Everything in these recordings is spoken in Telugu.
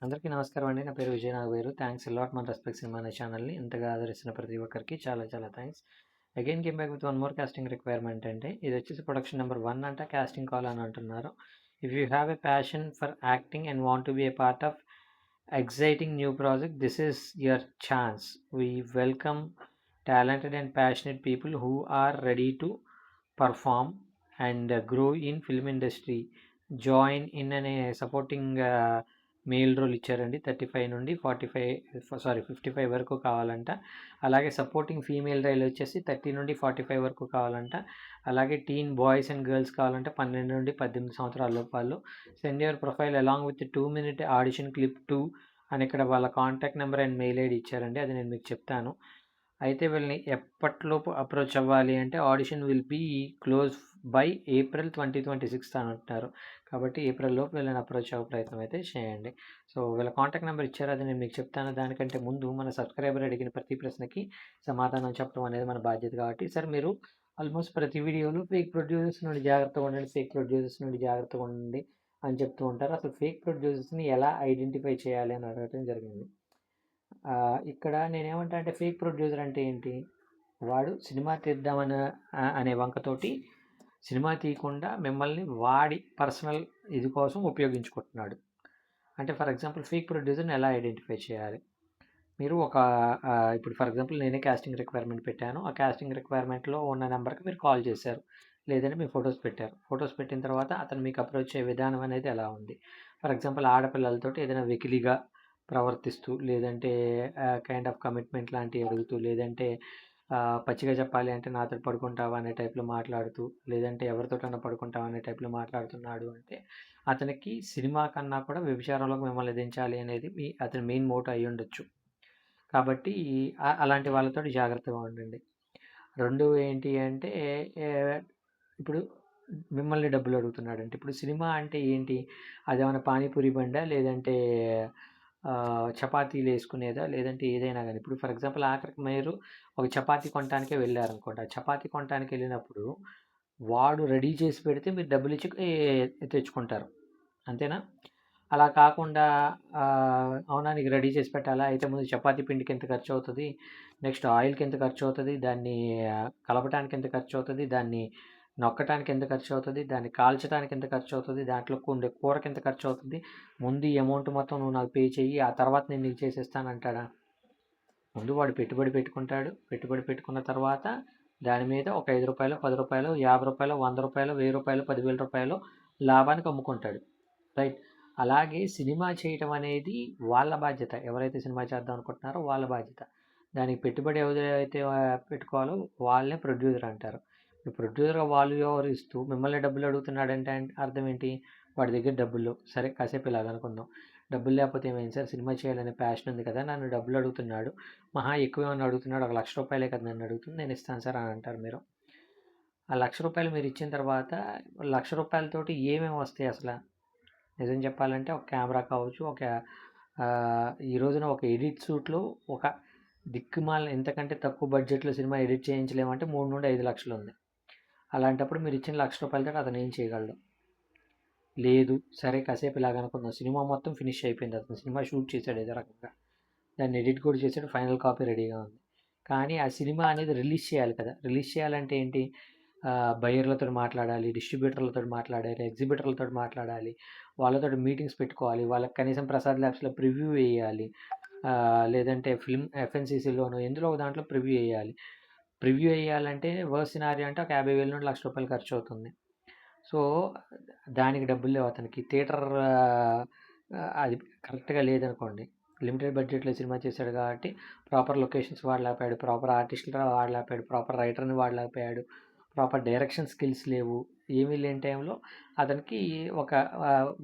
అందరికీ నమస్కారం అండి. నా పేరు Vijay Nagaveru. Thanks a lot మన రెస్పెక్ట్ సినిమా అనే ఛానల్‌ని ఇంతగా ఆదరిస్తున్న ప్రతి ఒక్కరికి చాలా చాలా thanks. Again came back with one more casting requirement అండి. ఇది వచ్చేసి ప్రొడక్షన్ నెంబర్ 1 అంట కాస్టింగ్ కాల్ అని అంటున్నారు. If you have a passion for acting and want to be a part of exciting new project, this is your chance. We welcome talented and passionate people who are ready to perform and grow in film industry. Join in అనే సపోర్టింగ్ మెయిల్ రోల్ ఇచ్చారండి. 35 నుండి 55 వరకు కావాలంట. అలాగే సపోర్టింగ్ ఫీమేల్ రైల్ వచ్చేసి 30 నుండి 45 వరకు కావాలంట. అలాగే టీన్ బాయ్స్ అండ్ గర్ల్స్ కావాలంటే 12 నుండి 18 సంవత్సరాల లోపు వాళ్ళు. Send your profile along with 2-minute audition clip 2 అని ఇక్కడ వాళ్ళ contact number and mail ID ఇచ్చారండి. అది నేను మీకు చెప్తాను. అయితే వీళ్ళని ఎప్పటిలోపు అప్రోచ్ అవ్వాలి అంటే audition will be close by April 2026 అని అంటున్నారు. కాబట్టి ఏప్రిల్లోపు వీళ్ళని అప్రోచ్ అవ్వే ప్రయత్నం అయితే చేయండి. సో వీళ్ళ కాంటాక్ట్ నెంబర్ ఇచ్చారు, అది నేను మీకు చెప్తాను. దానికంటే ముందు మన సబ్స్క్రైబర్ అడిగిన ప్రతి ప్రశ్నకి సమాధానం చెప్పడం అనేది మన బాధ్యత. కాబట్టి సార్ మీరు ఆల్మోస్ట్ ప్రతి వీడియోలో ఫేక్ ప్రొడ్యూసర్స్ నుండి జాగ్రత్తగా ఉండండి, ఫేక్ ప్రొడ్యూసర్స్ నుండి జాగ్రత్తగా ఉండండి అని చెప్తూ ఉంటారు. అసలు ఫేక్ ప్రొడ్యూసర్స్ని ఎలా ఐడెంటిఫై చేయాలి అని అడగడం జరిగింది. ఇక్కడ నేనేమంటా అంటే ఫేక్ ప్రొడ్యూసర్ అంటే ఏంటి, వాడు సినిమా తీద్దామని అనే వంకతోటి సినిమా తీయకుండా మిమ్మల్ని వాడి పర్సనల్ ఇది కోసం ఉపయోగించుకుంటున్నాడు. అంటే ఫర్ ఎగ్జాంపుల్ ఫేక్ ప్రొడ్యూసర్ని ఎలా ఐడెంటిఫై చేయాలి, మీరు ఇప్పుడు ఫర్ ఎగ్జాంపుల్ నేనే కాస్టింగ్ రిక్వైర్మెంట్ పెట్టాను. ఆ కాస్టింగ్ రిక్వైర్మెంట్లో ఉన్న నెంబర్కి మీరు కాల్ చేశారు, లేదంటే మీ ఫొటోస్ పెట్టారు. ఫొటోస్ పెట్టిన తర్వాత అతను మీకు అప్రోచ్ అయ్యే విధానం అనేది ఎలా ఉంది. ఫర్ ఎగ్జాంపుల్ ఆడపిల్లలతోటి ఏదైనా వెకిలిగా ప్రవర్తిస్తూ, లేదంటే కైండ్ ఆఫ్ కమిట్మెంట్ లాంటివి అడుగుతూ, లేదంటే పచ్చిగా చెప్పాలి అంటే నాతో పడుకుంటావా అనే టైప్లో మాట్లాడుతూ, లేదంటే ఎవరితోటన్నా పడుకుంటావా అనే టైప్లో మాట్లాడుతున్నాడు అంటే అతనికి సినిమా కన్నా కూడా వ్యభిచారంలోకి మిమ్మల్ని దించాలి అనేది అతని మెయిన్ మోటో అయి ఉండొచ్చు. కాబట్టి అలాంటి వాళ్ళతోటి జాగ్రత్తగా ఉండండి. 2 ఏంటి అంటే ఇప్పుడు మిమ్మల్ని డబ్బులు అడుగుతున్నాడంటే, ఇప్పుడు సినిమా అంటే ఏంటి, అదేమన్నా పానీపూరి బండా, లేదంటే చపాతీలు వేసుకునేదా, లేదంటే ఏదైనా కానీ. ఇప్పుడు ఫర్ ఎగ్జాంపుల్ ఆఖరికి మీరు ఒక చపాతీ కొనటానికే వెళ్ళారనుకోండి. ఆ చపాతీ కొనటానికి వెళ్ళినప్పుడు వాడు రెడీ చేసి పెడితే మీరు డబ్బులు ఇచ్చి తెచ్చుకుంటారు, అంతేనా? అలా కాకుండా అవునా నీకు రెడీ చేసి పెట్టాలా, అయితే ముందు చపాతీ పిండికి ఎంత ఖర్చు అవుతుంది, నెక్స్ట్ ఆయిల్కి ఎంత ఖర్చు అవుతుంది, దాన్ని కలపటానికి ఎంత ఖర్చు అవుతుంది, దాన్ని నొక్కటానికి ఎంత ఖర్చు అవుతుంది, దాన్ని కాల్చడానికి ఎంత ఖర్చు అవుతుంది, దాంట్లో ఉండే కూరకి ఎంత ఖర్చు అవుతుంది, ముందు ఈ అమౌంట్ మొత్తం నువ్వు నాకు పే చెయ్యి, ఆ తర్వాత నేను నీకు చేసేస్తానంటాడా? ముందు వాడు పెట్టుబడి పెట్టుకుంటాడు. పెట్టుబడి పెట్టుకున్న తర్వాత దాని మీద ఒక 5 రూపాయలు, 10 రూపాయలు, 50 రూపాయలు, 100 రూపాయలు, 1000 రూపాయలు, 10,000 రూపాయలు లాభానికి అమ్ముకుంటాడు, రైట్? అలాగే సినిమా చేయటం అనేది వాళ్ళ బాధ్యత. ఎవరైతే సినిమా చేద్దాం అనుకుంటున్నారో వాళ్ళ బాధ్యత. దానికి పెట్టుబడి ఎవరైతే పెట్టుకోవాలో వాళ్ళనే ప్రొడ్యూసర్ అంటారు. ప్రొడ్యూసర్గా వాళ్ళు వ్యవహరిస్తూ మిమ్మల్ని డబ్బులు అడుగుతున్నాడంటే అర్థం ఏంటి, వాడి దగ్గర డబ్బులు సరే కాసేపు ఇలాగ అనుకుందాం, డబ్బులు లేకపోతే ఏమైంది సార్, సినిమా చేయాలనే ప్యాషన్ ఉంది కదా, నన్ను డబ్బులు అడుగుతున్నాడు, మహా ఎక్కువ ఏమన్నా అడుగుతున్నాడు, 1,00,000 రూపాయలే కదా నన్ను అడుగుతుంది, నేను ఇస్తాను సార్ అని అంటారు మీరు. ఆ 1,00,000 రూపాయలు మీరు ఇచ్చిన తర్వాత 1,00,000 రూపాయలతోటి ఏమేమి వస్తాయి అసలు? నిజం చెప్పాలంటే ఒక కెమెరా కావచ్చు, ఈ రోజున ఒక ఎడిట్ సూట్లో ఒక దిక్కుమాల ఎంతకంటే తక్కువ బడ్జెట్లో సినిమా ఎడిట్ చేయించలేమంటే 3 నుండి 5 లక్షలు ఉంది. అలాంటప్పుడు మీరు ఇచ్చిన 1,00,000 రూపాయలతో అతను ఏం చేయగలడు? లేదు సరే కాసేపు ఇలాగ అనుకుందాం, సినిమా మొత్తం ఫినిష్ అయిపోయింది, అతను సినిమా షూట్ చేశాడు ఏదో రకంగా, దాన్ని ఎడిట్ కూడా చేశాడు, ఫైనల్ కాపీ రెడీగా ఉంది. కానీ ఆ సినిమా అనేది రిలీజ్ చేయాలి కదా. రిలీజ్ చేయాలంటే ఏంటి, బయ్యర్లతో మాట్లాడాలి, డిస్ట్రిబ్యూటర్లతో మాట్లాడాలి, ఎగ్జిబిటర్లతో మాట్లాడాలి, వాళ్ళతో మీటింగ్స్ పెట్టుకోవాలి, వాళ్ళకి కనీసం ప్రసాద్ ల్యాబ్స్లో ప్రివ్యూ వేయాలి, లేదంటే ఫిల్మ్ ఎఫ్ఎన్సీసీలోనో ఎందులో ఒక దాంట్లో ప్రివ్యూ వేయాలి. ప్రివ్యూ వేయాలంటే వర్స్ట్ సినారియో అంటే ఒక 50,000 నుండి 1,00,000 రూపాయలు ఖర్చు అవుతుంది. సో దానికి డబ్బులు లేవు అతనికి. థియేటర్ అది కరెక్ట్గా లేదనుకోండి, లిమిటెడ్ బడ్జెట్లో సినిమా చేశాడు కాబట్టి ప్రాపర్ లొకేషన్స్ వాడలేకపోయాడు, ప్రాపర్ ఆర్టిస్టులు వాడలేకపోయాడు, ప్రాపర్ రైటర్ని వాడలేకపోయాడు, ప్రాపర్ డైరెక్షన్ స్కిల్స్ లేవు, ఏమీ లేని టైంలో అతనికి ఒక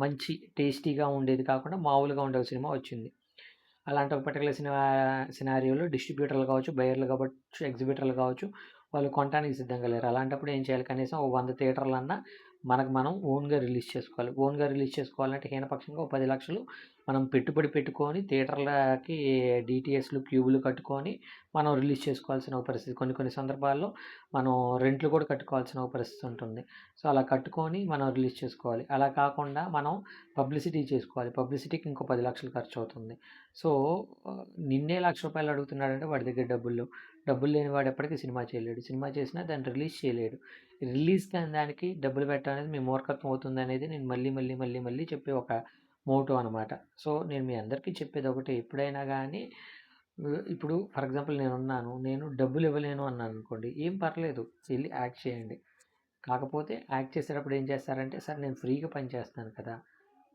మంచి టేస్టీగా ఉండేది కాకుండా మామూలుగా ఉండే సినిమా వచ్చింది. అలాంటి ఒక పర్టికులర్ సినారియోలో డిస్ట్రిబ్యూటర్లు కావచ్చు, బయర్లు కావచ్చు, ఎగ్జిబిటర్లు కావచ్చు, వాళ్ళు కొనడానికి సిద్ధంగా లేరు. అలాంటప్పుడు ఏం చేయాలి, కనీసం 100 థియేటర్లన్నా మనకు మనం ఓన్‌గా రిలీజ్ చేసుకోవాలి. ఓన్‌గా రిలీజ్ చేసుకోవాలంటే హీనపక్షంగా ఓ 10,00,000 మనం పెట్టుబడి పెట్టుకొని థియేటర్‌లకి డీటీఎస్‌లు, క్యూబులు కట్టుకొని మనం రిలీజ్ చేసుకోవాల్సిన ఒక పరిస్థితి. కొన్ని కొన్ని సందర్భాల్లో మనం రెంట్‌లు కూడా కట్టుకోవాల్సిన ఒక పరిస్థితి ఉంటుంది. సో, అలా కట్టుకొని మనం రిలీజ్ చేసుకోవాలి. అలా కాకుండా మనం పబ్లిసిటీ చేసుకోవాలి. పబ్లిసిటీకి ఇంకో 10,00,000 ఖర్చవుతుంది. సో, నిన్నే రూ. 1,00,000 అడుగుతున్నాడంటే వాడి దగ్గర డబ్బులు లేవు. డబ్బులు లేని వాడు ఎప్పటికీ సినిమా చేయలేడు. సినిమా చేసినా దాన్ని రిలీజ్ చేయలేడు. రిలీజ్ కాని దానికి డబ్బులు పెట్టడం అనేది మీ మూర్ఖత్వం అవుతుందనేది నేను మళ్ళీ చెప్పే ఒక మోటో అనమాట. సో, నేను మీ అందరికీ చెప్పేది ఒకటే, ఎప్పుడైనా గానీ ఇప్పుడు ఫర్ ఎగ్జాంపుల్ నేనున్నాను. నేను డబ్బులు ఇవ్వలేను అన్నాననుకోండి, ఏం పర్లేదు ఎళ్లి యాక్ట్ చేయండి. కాకపోతే యాక్ట్ చేసేటప్పుడు ఏం చేస్తారంటే, సార్ నేను ఫ్రీగా పని చేస్తున్నాను కదా!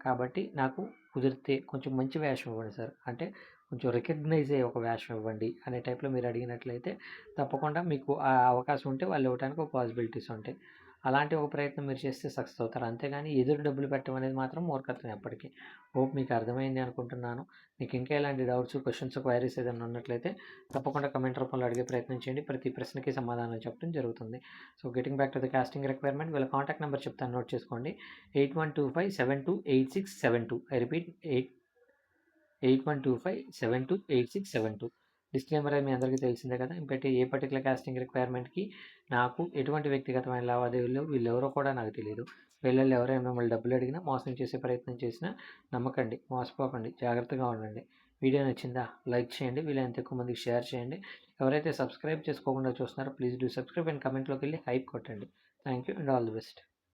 కాబట్టి నాకు కుదిరితే కొంచెం మంచి వేషం ఇవ్వండి సార్. అంటే కొంచెం రికగ్నైజ్ అయ్యే ఒక వేషం ఇవ్వండి అనే టైప్‌లో మీరు అడిగినట్లయితే తప్పకుండా మీకు ఆ అవకాశం ఉంటే వాళ్ళు ఇవ్వడానికి ఒక పాసిబిలిటీస్ ఉంటాయి. అలాంటి ఒక ప్రయత్నం మీరు చేస్తే సక్సెస్ అవుతారు. అంతేగాని ఎదురు డబ్బులు పెట్టడం అనేది మాత్రం మూర్ఖత్వం ఎప్పటికి. హోప్ మీకు అర్థమైంది అనుకుంటున్నాను. మీకు ఇంకా ఎలాంటి డౌట్స్, క్వెషన్స్, క్వైరీస్ ఏదైనా ఉన్నట్లయితే తప్పకుండా కామెంట్ రూపంలో అడిగే ప్రయత్నం చేయండి. ప్రతి ప్రశ్నకి సమాధానం చెప్పడం జరుగుతుంది. So, getting back to the casting requirement వీళ్ళ కాంటాక్ట్ నెంబర్ చెప్తాను, నోట్ చేసుకోండి. 8125728672. I repeat, 8125728672. డిస్క్లైమర్ అది మీ అందరికీ తెలిసిందే కదా! ఇంకోటి ఏ పర్టికులర్ కాస్టింగ్ రిక్వైర్మెంట్‌కి నాకు ఎటువంటి వ్యక్తిగతమైన లావాదేవీలు వీళ్ళెవరో కూడా నాకు తెలీదు. వీళ్ళల్లో ఎవరైనా మిమ్మల్ని డబ్బులు అడిగినా, మోసం చేసే ప్రయత్నం చేసినా నమ్మకండి, మోసపోకండి, జాగ్రత్తగా ఉండండి. వీడియో నచ్చిందా? లైక్ చేయండి. వీలైనంత ఎక్కువ మందికి షేర్ చేయండి. ఎవరైతే సబ్స్క్రైబ్ చేసుకోకుండా చూస్తున్నారో ప్లీజ్ డూ సబ్స్క్రైబ్ అండ్ కామెంట్‌లోకి వెళ్ళి హైప్ కొట్టండి. Thank you and all the best.